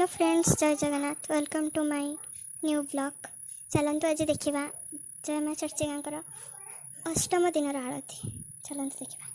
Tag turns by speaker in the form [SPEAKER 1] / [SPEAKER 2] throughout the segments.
[SPEAKER 1] Hello friends, जय Jagannath. Welcome to my new blog. चलतु आज देखा जय माँ चर्चिका अष्टम दिन आरती। चलतु देखा।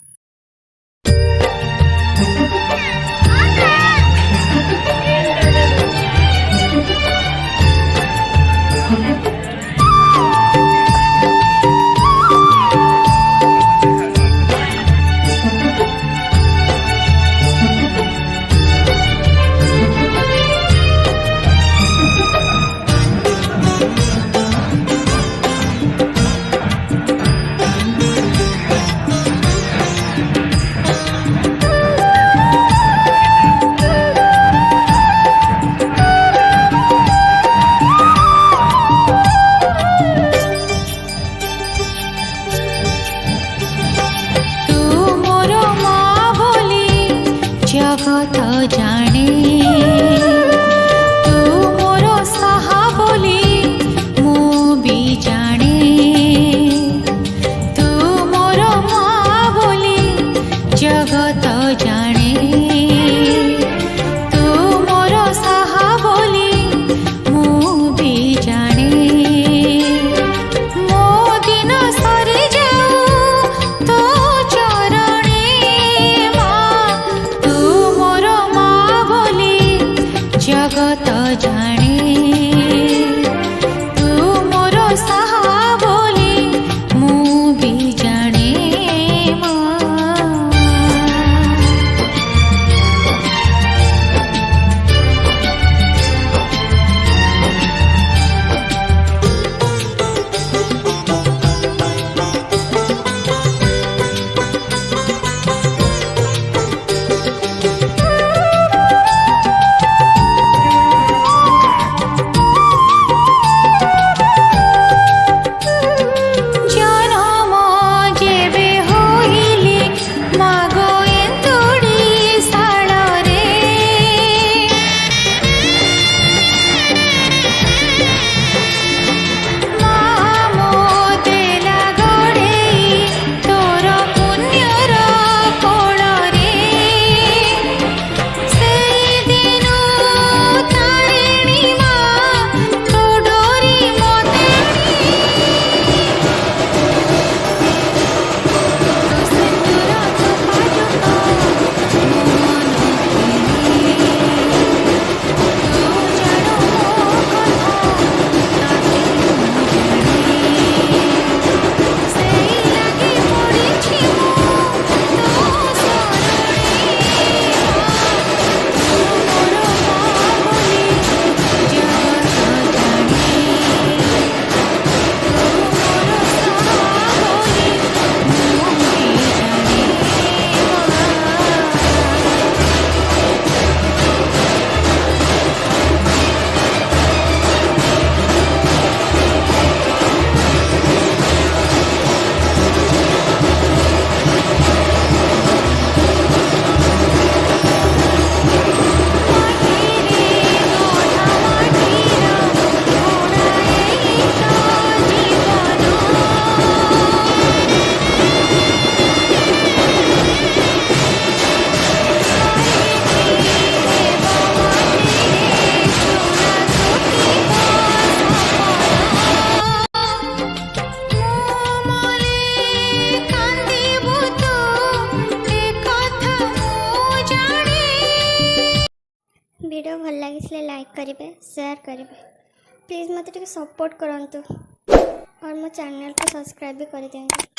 [SPEAKER 2] जगत जाने तू मोर साहा बोली मु भी जाने तू मोर माँ बोली जगत जाने तू मोर साहा बोली मु भी जाने मो दिन सरी जाऊ तो चरणे जगत जाने तू मोर साहा बोली मु भी जाने
[SPEAKER 1] वीडियो भल लगे लाइक करेंगे, शेयर करेंगे। प्लीज़ मत सपोर्ट करंतु और मो चैनल को सब्सक्राइब भी कर दियंतु।